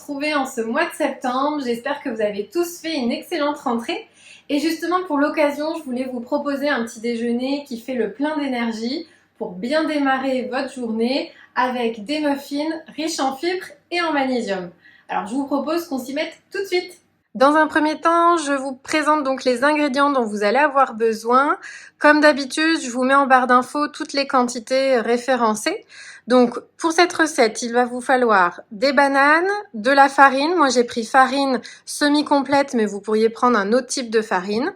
retrouver en ce mois de septembre. J'espère que vous avez tous fait une excellente rentrée. Et justement pour l'occasion, je voulais vous proposer un petit déjeuner qui fait le plein d'énergie pour bien démarrer votre journée avec des muffins riches en fibres et en magnésium. Alors je vous propose qu'on s'y mette tout de suite. Dans un premier temps, je vous présente donc les ingrédients dont vous allez avoir besoin. Comme d'habitude, je vous mets en barre d'infos toutes les quantités référencées. Donc pour cette recette, il va vous falloir des bananes, de la farine. Moi j'ai pris farine semi-complète, mais vous pourriez prendre un autre type de farine.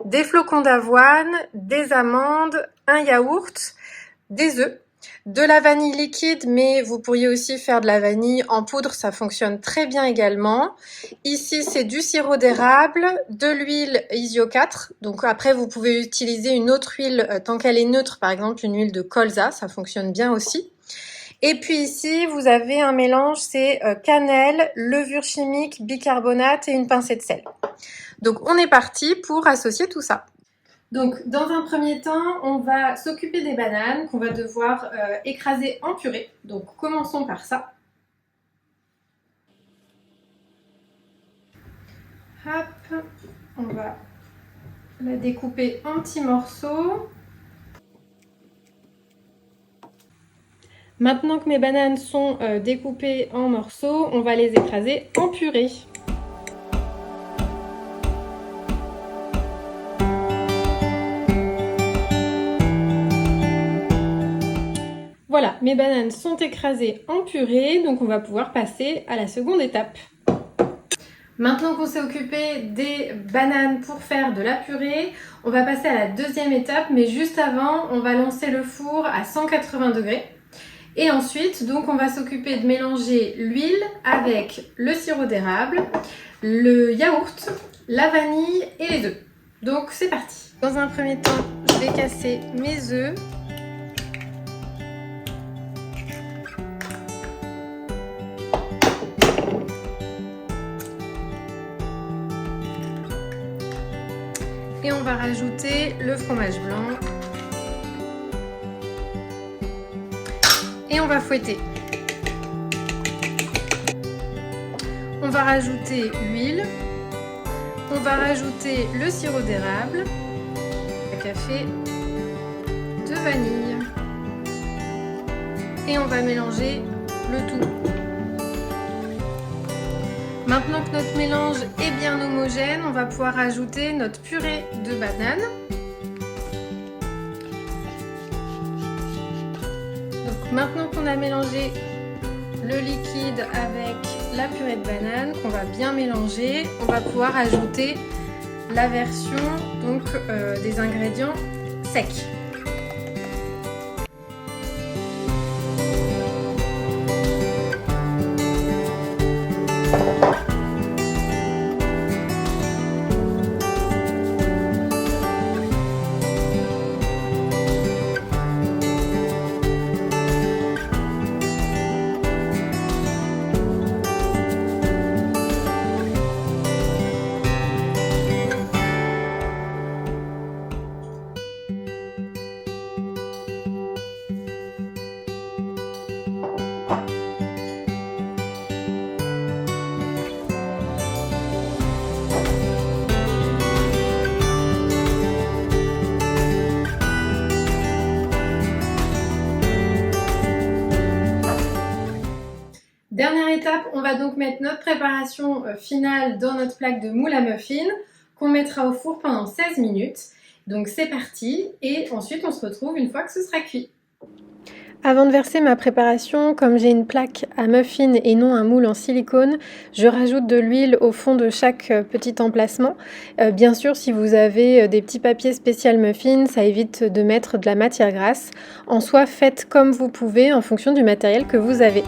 Des flocons d'avoine, des amandes, un yaourt, des œufs. De la vanille liquide, mais vous pourriez aussi faire de la vanille en poudre, ça fonctionne très bien également. Ici, c'est du sirop d'érable, de l'huile Isio 4. Donc après, vous pouvez utiliser une autre huile tant qu'elle est neutre, par exemple une huile de colza, ça fonctionne bien aussi. Et puis ici, vous avez un mélange, c'est cannelle, levure chimique, bicarbonate et une pincée de sel. Donc on est parti pour associer tout ça. Donc, dans un premier temps, on va s'occuper des bananes qu'on va devoir écraser en purée. Donc, commençons par ça. Hop, on va la découper en petits morceaux. Maintenant que mes bananes sont découpées en morceaux, on va les écraser en purée. Voilà, mes bananes sont écrasées en purée, donc on va pouvoir passer à la seconde étape. Maintenant qu'on s'est occupé des bananes pour faire de la purée, on va passer à la deuxième étape, mais juste avant, on va lancer le four à 180 degrés. Et ensuite, donc, on va s'occuper de mélanger l'huile avec le sirop d'érable, le yaourt, la vanille et les œufs. Donc c'est parti. Dans un premier temps, je vais casser mes œufs. Et on va rajouter le fromage blanc. Et on va fouetter. On va rajouter l'huile. On va rajouter le sirop d'érable, un café, de vanille. Et on va mélanger le tout. Maintenant que notre mélange est bien homogène, on va pouvoir ajouter notre purée de bananes. Donc maintenant qu'on a mélangé le liquide avec la purée de banane, qu'on va bien mélanger, on va pouvoir ajouter la version donc, des ingrédients secs. Dernière étape, on va donc mettre notre préparation finale dans notre plaque de moule à muffins qu'on mettra au four pendant 16 minutes. Donc c'est parti et ensuite on se retrouve une fois que ce sera cuit. Avant de verser ma préparation, comme j'ai une plaque à muffins et non un moule en silicone, je rajoute de l'huile au fond de chaque petit emplacement. Bien sûr, si vous avez des petits papiers spécial muffins, ça évite de mettre de la matière grasse. En soi, faites comme vous pouvez en fonction du matériel que vous avez.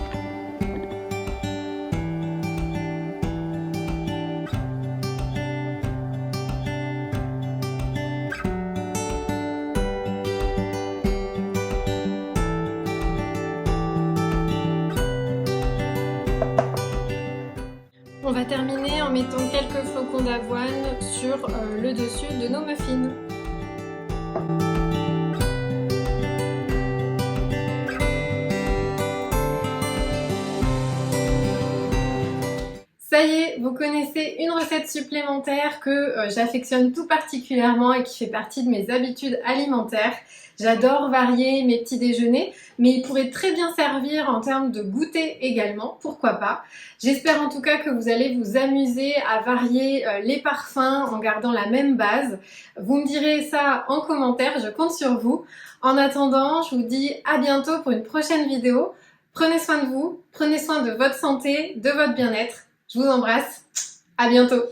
On va terminer en mettant quelques flocons d'avoine sur le dessus de nos muffins. Ça y est, vous connaissez une recette supplémentaire que j'affectionne tout particulièrement et qui fait partie de mes habitudes alimentaires. J'adore varier mes petits déjeuners, mais il pourrait très bien servir en termes de goûter également, pourquoi pas. J'espère en tout cas que vous allez vous amuser à varier les parfums en gardant la même base. Vous me direz ça en commentaire, je compte sur vous. En attendant, je vous dis à bientôt pour une prochaine vidéo. Prenez soin de vous, prenez soin de votre santé, de votre bien-être. Je vous embrasse, à bientôt.